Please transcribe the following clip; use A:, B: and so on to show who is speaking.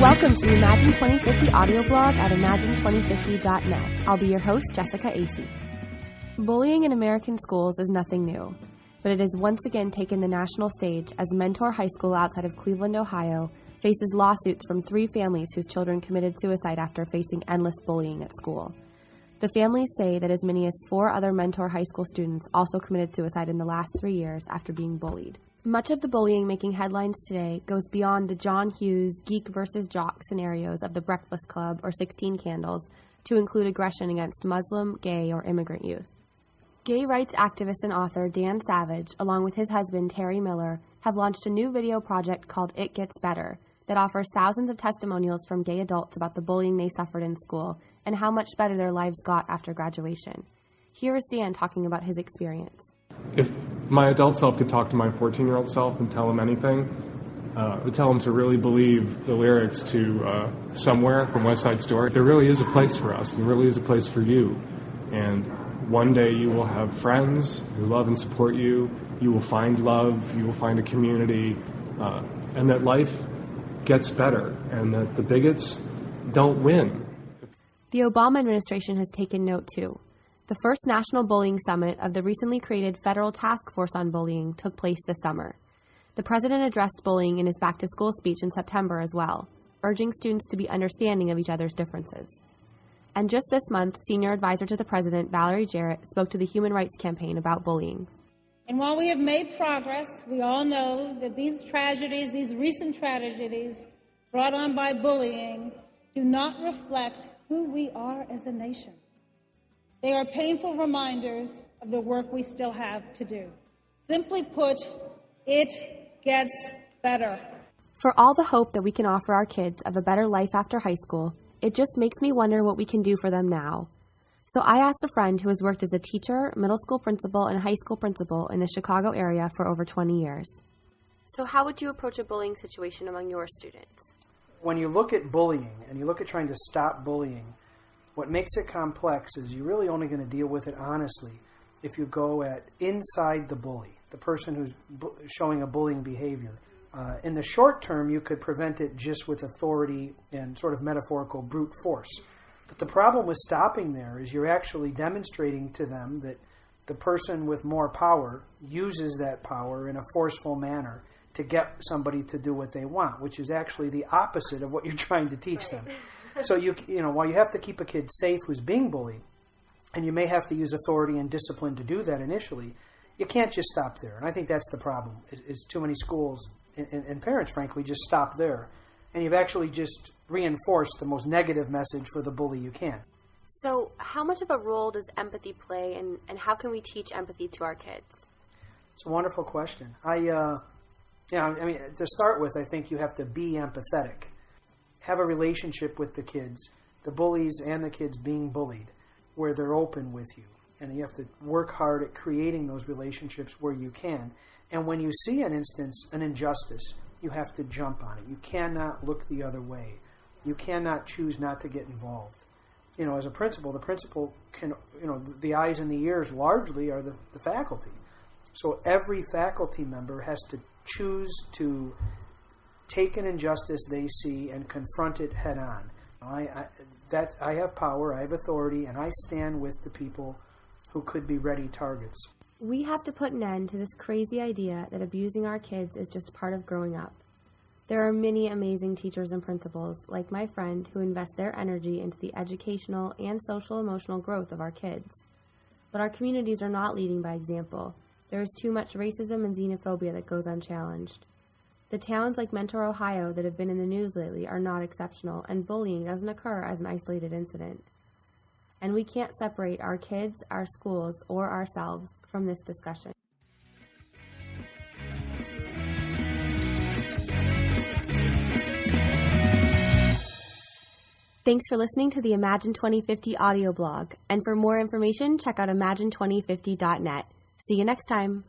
A: Welcome to the Imagine 2050 audio blog at imagine2050.net. I'll be your host, Jessica Acey. Bullying in American schools is nothing new, but it has once again taken the national stage as Mentor High School outside of Cleveland, Ohio, faces lawsuits from 3 families whose children committed suicide after facing endless bullying at school. The families say that as many as 4 other Mentor High School students also committed suicide in the last 3 years after being bullied. Much of the bullying making headlines today goes beyond the John Hughes geek versus jock scenarios of the Breakfast Club or 16 Candles to include aggression against Muslim, gay, or immigrant youth. Gay rights activist and author Dan Savage, along with his husband Terry Miller, have launched a new video project called It Gets Better that offers thousands of testimonials from gay adults about the bullying they suffered in school and how much better their lives got after graduation. Here is Dan talking about his experience.
B: If my adult self could talk to my 14-year-old self and tell him anything, I would tell him to really believe the lyrics to Somewhere from West Side Story. There really is a place for us. There really is a place for you. And one day you will have friends who love and support you. You will find love. You will find a community. And that life gets better. And that the bigots don't win.
A: The Obama administration has taken note, too. The first National Bullying Summit of the recently created Federal Task Force on Bullying took place this summer. The president addressed bullying in his back-to-school speech in September as well, urging students to be understanding of each other's differences. And just this month, senior advisor to the president, Valerie Jarrett, spoke to the Human Rights Campaign about bullying.
C: And while we have made progress, we all know that these recent tragedies brought on by bullying, do not reflect who we are as a nation. They are painful reminders of the work we still have to do. Simply put, it gets better.
A: For all the hope that we can offer our kids of a better life after high school, it just makes me wonder what we can do for them now. So I asked a friend who has worked as a teacher, middle school principal, and high school principal in the Chicago area for over 20 years. So how would you approach a bullying situation among your students?
D: When you look at bullying and you look at trying to stop bullying, what makes it complex is you're really only going to deal with it honestly if you go at inside the bully, the person who's showing a bullying behavior. In the short term, you could prevent it just with authority and sort of metaphorical brute force. But the problem with stopping there is you're actually demonstrating to them that the person with more power uses that power in a forceful manner to get somebody to do what they want, which is actually the opposite of what you're trying to teach them. So you know, while you have to keep a kid safe who's being bullied, and you may have to use authority and discipline to do that initially, you can't just stop there. And I think that's the problem, is too many schools and parents, frankly, just stop there. And you've actually just reinforced the most negative message for the bully you can.
A: So how much of a role does empathy play, and how can we teach empathy to our kids?
D: It's a wonderful question. To start with, I think you have to be empathetic. Have a relationship with the kids, the bullies and the kids being bullied, where they're open with you. And you have to work hard at creating those relationships where you can. And when you see an instance, an injustice, you have to jump on it. You cannot look the other way. You cannot choose not to get involved. You know, as a principal, the principal can, the eyes and the ears largely are the faculty. So every faculty member has to choose to take an injustice they see and confront it head on. I have power, I have authority, and I stand with the people who could be ready targets.
A: We have to put an end to this crazy idea that abusing our kids is just part of growing up. There are many amazing teachers and principals, like my friend, who invest their energy into the educational and social-emotional growth of our kids. But our communities are not leading by example. There is too much racism and xenophobia that goes unchallenged. The towns like Mentor, Ohio, that have been in the news lately are not exceptional, and bullying doesn't occur as an isolated incident. And we can't separate our kids, our schools, or ourselves from this discussion. Thanks for listening to the Imagine 2050 audio blog, and for more information, check out imagine2050.net. See you next time.